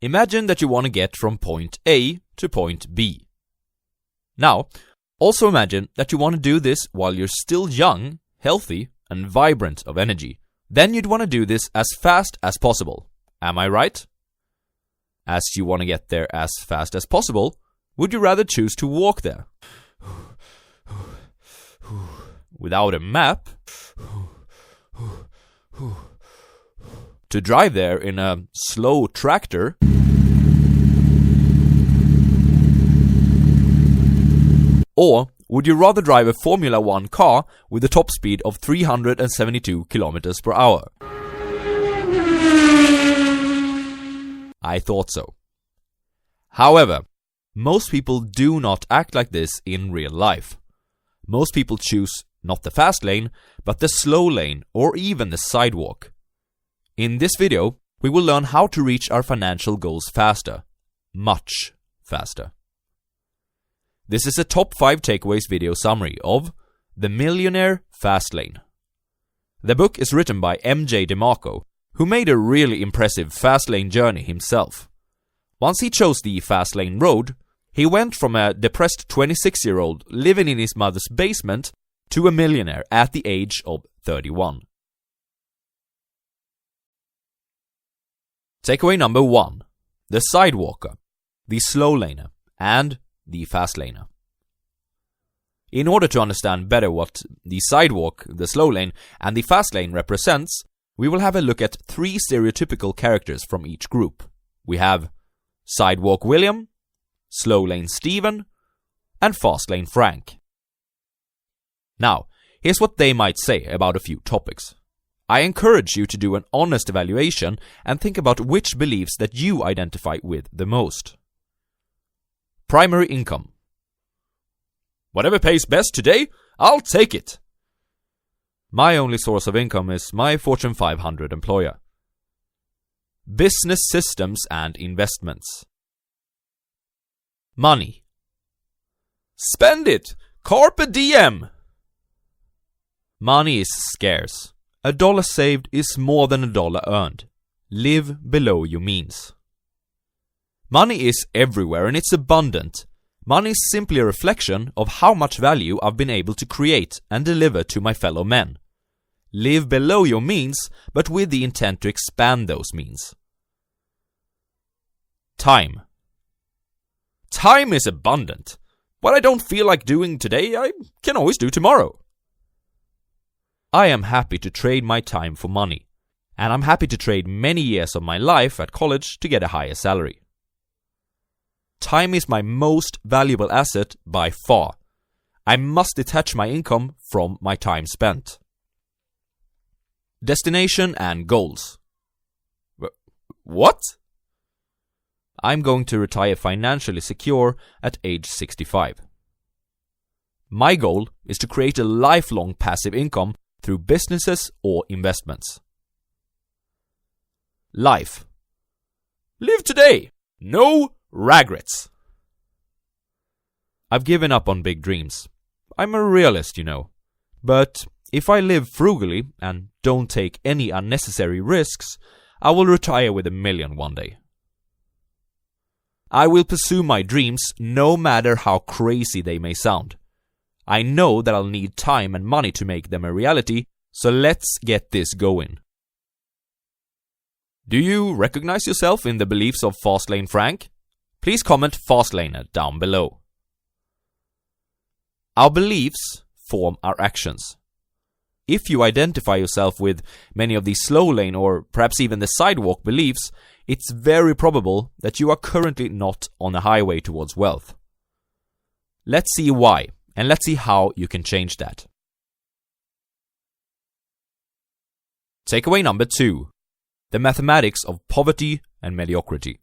Imagine that you want to get from point A to point B. Now, also imagine that you want to do this while you're still young, healthy, and vibrant of energy. Then you'd want to do this as fast as possible. Am I right? As you want to get there as fast as possible, would you rather choose to walk there? Without a map? To drive there in a slow tractor? Or would you rather drive a Formula 1 car with a top speed of 372 kilometers per hour? I thought so. However, most people do not act like this in real life. Most people choose not the fast lane, but the slow lane or even the sidewalk. In this video, we will learn how to reach our financial goals faster. Much faster. This is a top 5 takeaways video summary of The Millionaire FASTLANE. The book is written by MJ DeMarco, who made a really impressive fast lane journey himself. Once he chose the fast lane road, he went from a depressed 26-year-old living in his mother's basement to a millionaire at the age of 31. Takeaway number 1. The sidewalker, the slow laner, and the fast laner. In order to understand better what the sidewalk, the slow lane, and the fast lane represents, we will have a look at 3 stereotypical characters from each group. We have Sidewalk William, Slow Lane Steven, and Fast Lane Frank. Now, here's what they might say about a few topics. I encourage you to do an honest evaluation and think about which beliefs that you identify with the most. Primary income. Whatever pays best today, I'll take it. My only source of income is my Fortune 500 employer. Business systems and investments. Money. Spend it! Carpe diem! Money is scarce. $1 saved is more than $1 earned. Live below your means. Money is everywhere and it's abundant. Money is simply a reflection of how much value I've been able to create and deliver to my fellow men. Live below your means, but with the intent to expand those means. Time. Time is abundant. What I don't feel like doing today, I can always do tomorrow. I am happy to trade my time for money, and I'm happy to trade many years of my life at college to get a higher salary. Time is my most valuable asset by far. I must detach my income from my time spent. Destination and goals. What? I'm going to retire financially secure at age 65. My goal is to create a lifelong passive income through businesses or investments. Life. Live today. No regrets. I've given up on big dreams. I'm a realist, you know. But if I live frugally and don't take any unnecessary risks, I will retire with $1 million one day. I will pursue my dreams no matter how crazy they may sound. I know that I'll need time and money to make them a reality, so let's get this going. Do you recognize yourself in the beliefs of Fast Lane Frank? Please comment Fast Laner down below. Our beliefs form our actions. If you identify yourself with many of the slow lane or perhaps even the sidewalk beliefs, it's very probable that you are currently not on a highway towards wealth. Let's see why. And let's see how you can change that. Takeaway number 2. The mathematics of poverty and mediocrity.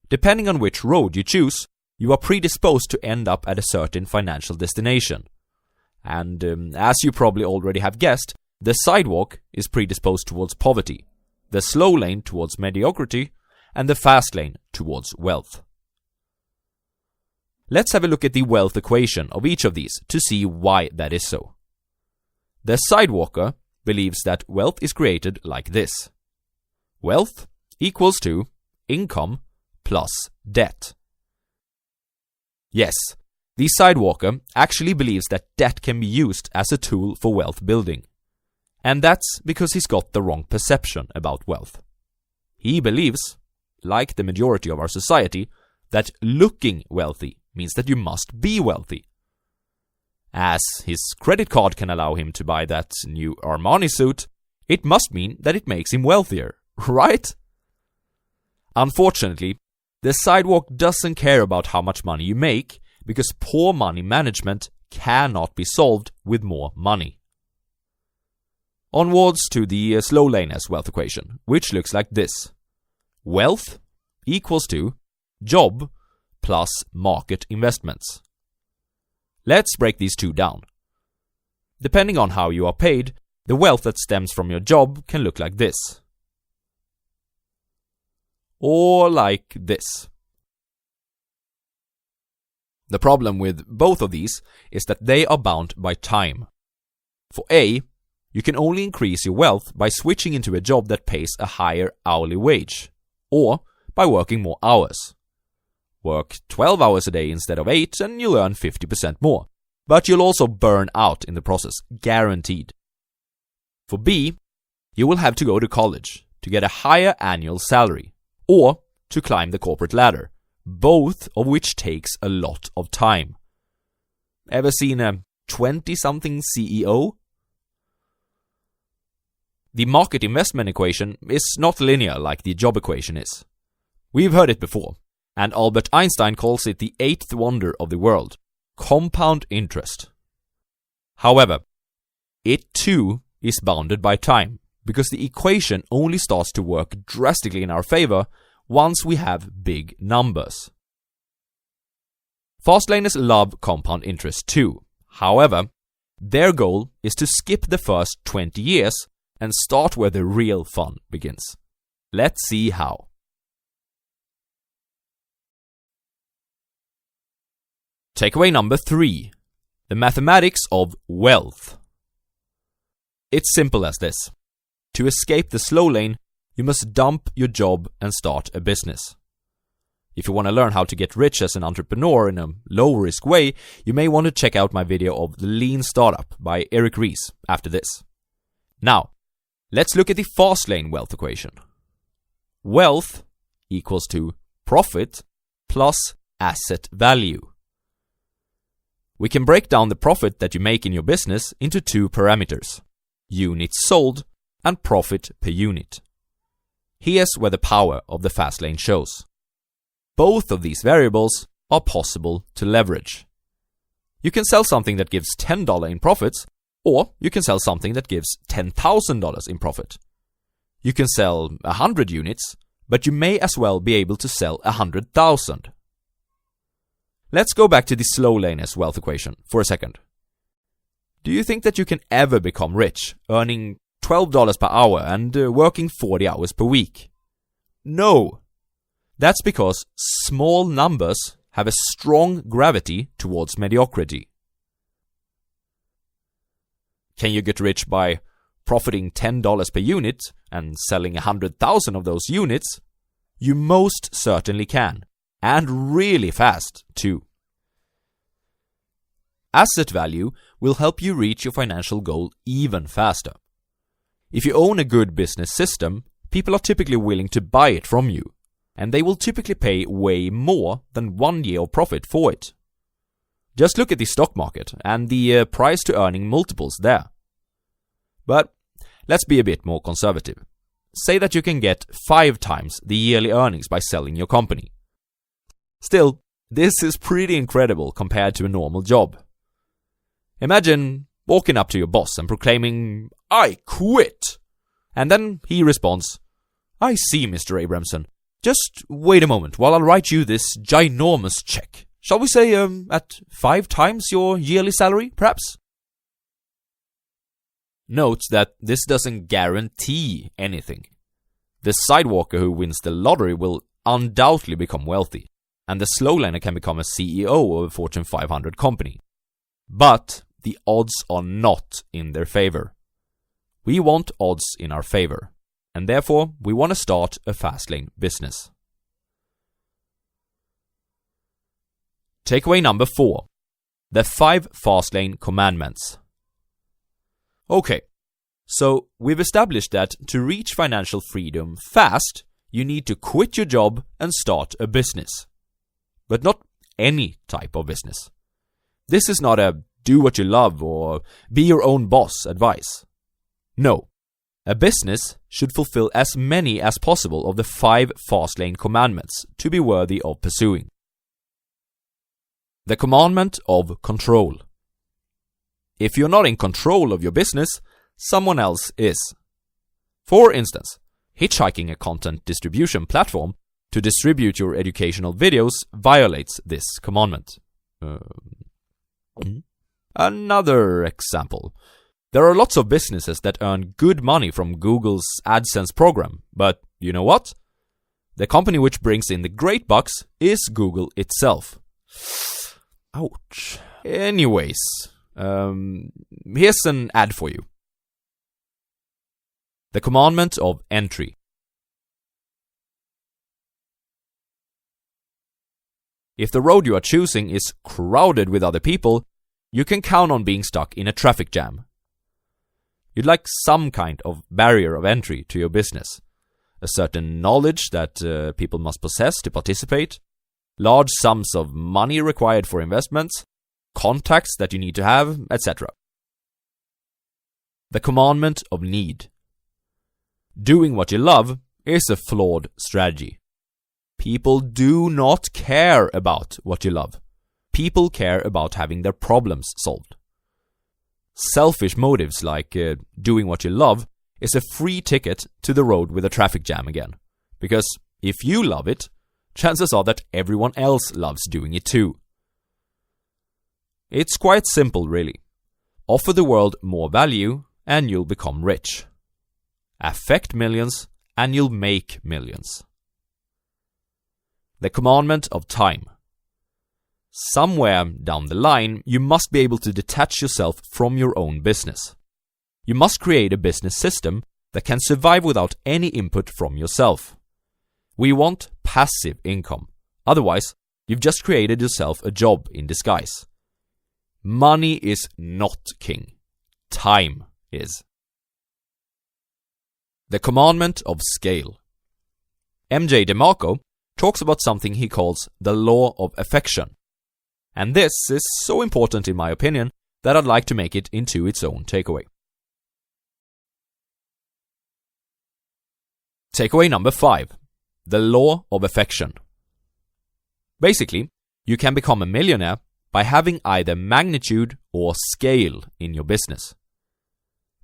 Depending on which road you choose, you are predisposed to end up at a certain financial destination. And as you probably already have guessed, the sidewalk is predisposed towards poverty, the slow lane towards mediocrity, and the fast lane towards wealth. Let's have a look at the wealth equation of each of these to see why that is so. The sidewalker believes that wealth is created like this. Wealth equals to income plus debt. Yes, the sidewalker actually believes that debt can be used as a tool for wealth building. And that's because he's got the wrong perception about wealth. He believes, like the majority of our society, that looking wealthy means that you must be wealthy. As his credit card can allow him to buy that new Armani suit, it must mean that it makes him wealthier, right? Unfortunately, the sidewalk doesn't care about how much money you make, because poor money management cannot be solved with more money. Onwards to the slow laner's wealth equation, which looks like this. Wealth equals to job plus market investments. Let's break these two down. Depending on how you are paid, the wealth that stems from your job can look like this. Or like this. The problem with both of these is that they are bound by time. For A, you can only increase your wealth by switching into a job that pays a higher hourly wage, or by working more hours. Work 12 hours a day instead of 8 and you'll earn 50% more, but you'll also burn out in the process, guaranteed. For B, you will have to go to college to get a higher annual salary, or to climb the corporate ladder, both of which takes a lot of time. Ever seen a 20-something CEO? The market investment equation is not linear like the job equation is. We've heard it before, and Albert Einstein calls it the eighth wonder of the world, compound interest. However, it too is bounded by time, because the equation only starts to work drastically in our favor once we have big numbers. Fastlaners love compound interest too. However, their goal is to skip the first 20 years and start where the real fun begins. Let's see how. Takeaway number 3. The mathematics of wealth. It's simple as this. To escape the slow lane, you must dump your job and start a business. If you want to learn how to get rich as an entrepreneur in a low-risk way, you may want to check out my video of The Lean Startup by Eric Ries after this. Now, let's look at the fast lane wealth equation. Wealth equals to profit plus asset value. We can break down the profit that you make in your business into two parameters: units sold and profit per unit. Here's where the power of the fast lane shows. Both of these variables are possible to leverage. You can sell something that gives $10 in profits, or you can sell something that gives $10,000 in profit. You can sell 100 units, but you may as well be able to sell 100,000. Let's go back to the slow laner's wealth equation for a second. Do you think that you can ever become rich, earning $12 per hour and working 40 hours per week? No! That's because small numbers have a strong gravity towards mediocrity. Can you get rich by profiting $10 per unit and selling 100,000 of those units? You most certainly can, and really fast too. Asset value will help you reach your financial goal even faster. If you own a good business system, people are typically willing to buy it from you, and they will typically pay way more than 1 year of profit for it. Just look at the stock market and the price to earning multiples there. But let's be a bit more conservative. Say that you can get 5 times the yearly earnings by selling your company. Still, this is pretty incredible compared to a normal job. Imagine walking up to your boss and proclaiming, "I quit!" And then he responds, "I see, Mr. Abramson. Just wait a moment while I'll write you this ginormous check. Shall we say, at 5 times your yearly salary, perhaps?" Note that this doesn't guarantee anything. The sidewalker who wins the lottery will undoubtedly become wealthy, and the slow laner can become a CEO of a Fortune 500 company. But the odds are not in their favor. We want odds in our favor, and therefore we want to start a fast lane business. Takeaway number 4. The 5 FASTLANE commandments. Okay, so we've established that to reach financial freedom fast, you need to quit your job and start a business. But not any type of business. This is not a do what you love or be your own boss advice. No, a business should fulfill as many as possible of the 5 FASTLANE commandments to be worthy of pursuing. The commandment of control. If you're not in control of your business, someone else is. For instance, hitchhiking a content distribution platform to distribute your educational videos violates this commandment. Another example. There are lots of businesses that earn good money from Google's AdSense program, but you know what? The company which brings in the great bucks is Google itself. Ouch. Anyways, here's an ad for you. The commandment of entry. If the road you are choosing is crowded with other people, you can count on being stuck in a traffic jam. You'd like some kind of barrier of entry to your business. A certain knowledge that people must possess to participate, large sums of money required for investments, contacts that you need to have, etc. The commandment of need. Doing what you love is a flawed strategy. People do not care about what you love. People care about having their problems solved. Selfish motives like doing what you love is a free ticket to the road with a traffic jam again. Because if you love it, chances are that everyone else loves doing it too. It's quite simple, really. Offer the world more value and you'll become rich. Affect millions and you'll make millions. The commandment of time. Somewhere down the line, you must be able to detach yourself from your own business. You must create a business system that can survive without any input from yourself. We want passive income. Otherwise, you've just created yourself a job in disguise. Money is not king. Time is. The commandment of scale. MJ DeMarco talks about something he calls the law of affection. And this is so important in my opinion that I'd like to make it into its own takeaway. Takeaway number 5. The law of affection. Basically, you can become a millionaire by having either magnitude or scale in your business.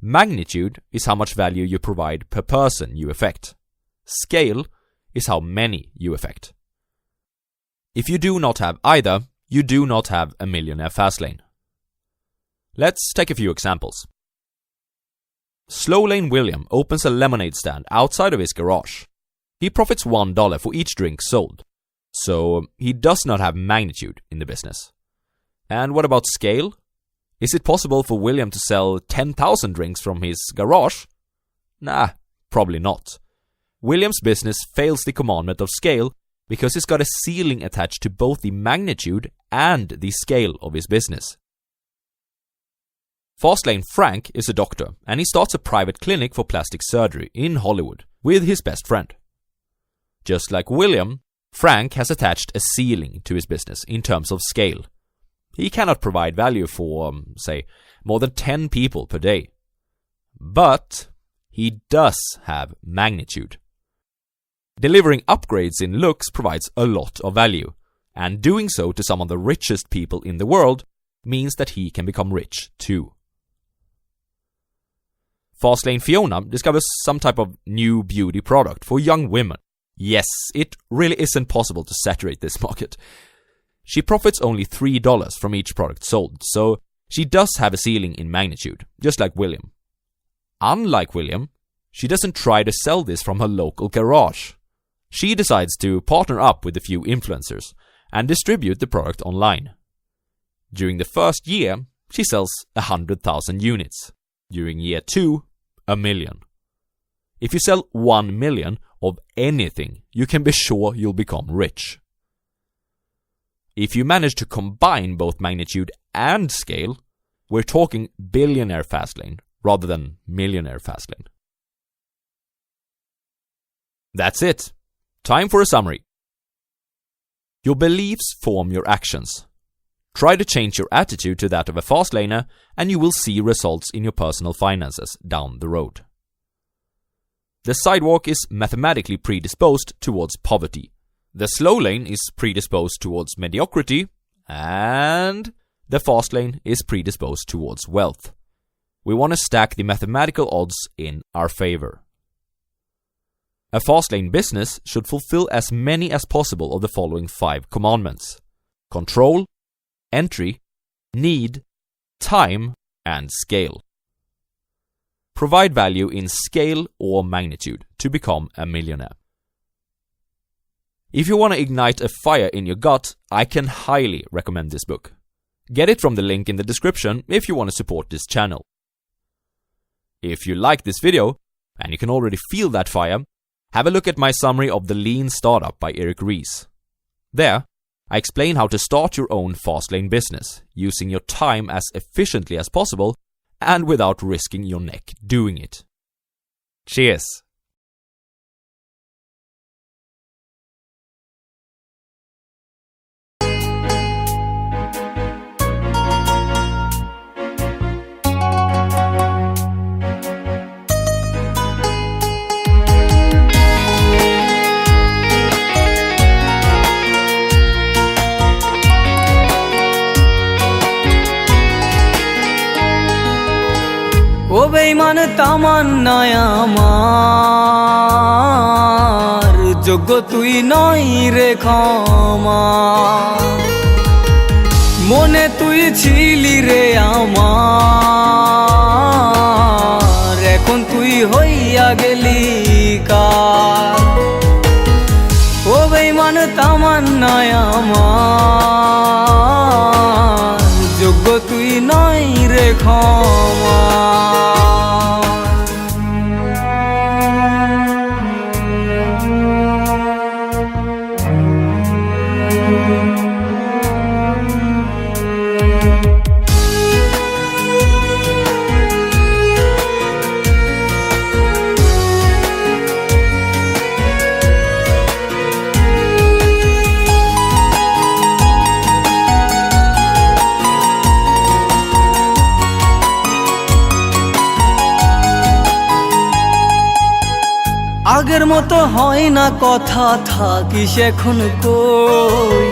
Magnitude is how much value you provide per person you affect. Scale is how many you affect. If you do not have either, you do not have a Millionaire FASTLANE. Let's take a few examples. Slow Lane William opens a lemonade stand outside of his garage. He profits $1 for each drink sold, so he does not have magnitude in the business. And what about scale? Is it possible for William to sell 10,000 drinks from his garage? Nah, probably not. William's business fails the commandment of scale because he's got a ceiling attached to both the magnitude and the scale of his business. FASTLANE Frank is a doctor and he starts a private clinic for plastic surgery in Hollywood with his best friend. Just like William, Frank has attached a ceiling to his business in terms of scale. He cannot provide value for, say, more than 10 people per day. But he does have magnitude. Delivering upgrades in looks provides a lot of value, and doing so to some of the richest people in the world means that he can become rich too. FASTLANE Fiona discovers some type of new beauty product for young women. Yes, it really isn't possible to saturate this market. She profits only $3 from each product sold, so she does have a ceiling in magnitude, just like William. Unlike William, she doesn't try to sell this from her local garage. She decides to partner up with a few influencers and distribute the product online. During the first year, she sells 100,000 units. During year 2, 1 million. If you sell 1 million of anything, you can be sure you'll become rich. If you manage to combine both magnitude and scale, we're talking billionaire fastlane rather than millionaire fastlane. That's it. Time for a summary. Your beliefs form your actions. Try to change your attitude to that of a fastlaner, and you will see results in your personal finances down the road. The sidewalk is mathematically predisposed towards poverty. The slow lane is predisposed towards mediocrity, and the fast lane is predisposed towards wealth. We want to stack the mathematical odds in our favor. A fast lane business should fulfill as many as possible of the following 5 commandments: control, entry, need, time, and scale. Provide value in scale or magnitude to become a millionaire. If you want to ignite a fire in your gut, I can highly recommend this book. Get it from the link in the description if you want to support this channel. If you like this video, and you can already feel that fire, have a look at my summary of The Lean Startup by Eric Ries. There, I explain how to start your own fast lane business, using your time as efficiently as possible and without risking your neck doing it. Cheers! ও বেঈমান তামান্নায় আমার, যোগ্য তুই নই রে ক্ষমা। মনে তুই ছিলি রে আমার, এখন তুই হইয়া গেলি কার। ও বেঈমান তামান্নায় আমার, যোগ্য তুই নই রে ক্ষমা। আগের মতো হয় না কথা, থাকিস এখন কই?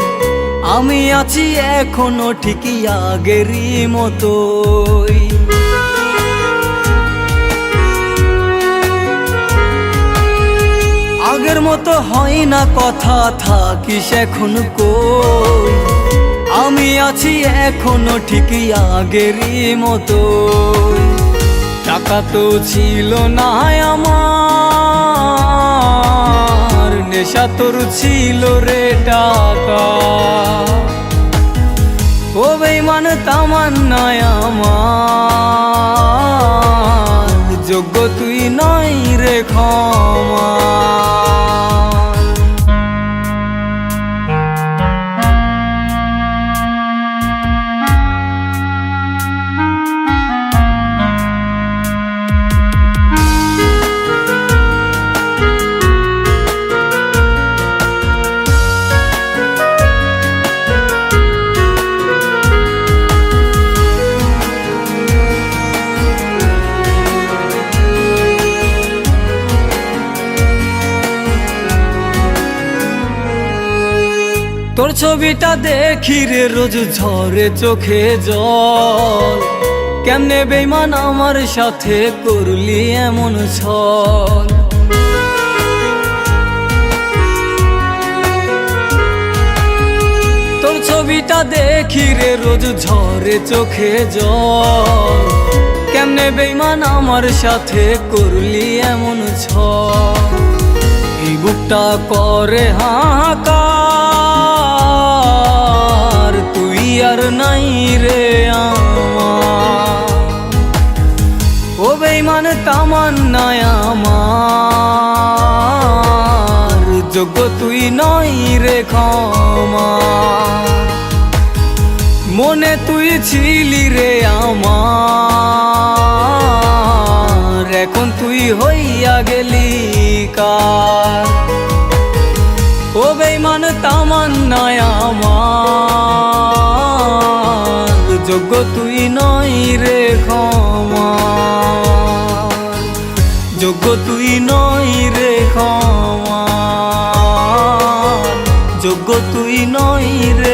আমি আছি এখনো ঠিকই আগেরই মতোই। আগের মতো হয় না কথা, থাকিস এখন কই? আমি আছি এখনো ঠিকই আগেরই মতোই। টাকা তো ছিল না আমার, নেশা তোর ছিল রে টাকা। ও বেঈমান তামান্নায় আমার, যোগ্য তুই নই রে ক্ষমা। তোর ছবিটা দেখি রে রোজ ঝরে চোখে জল, কেমনে বেঈমান আমার সাথে করলি এমন ছল। তোর ছবিটা দেখি রে রোজ ঝরে চোখে জল, কেমনে বেঈমান আমার সাথে করলি এমন ছল। এই বুকটা করে হাহাকার, তুই আর নাই রে আমার। ও বেঈমান তামান্নায় আমার, যোগ্য তুই নই রে ক্ষমা। মনে তুই ছিলি রে আমার, এখন তুই হইয়া গেলি কার। ও বেঈমান তামান্নায় আমার, যোগ্য তুই নই রে ক্ষমা, যোগ্য তুই নই রে ক্ষমা, যোগ্য তুই নই রে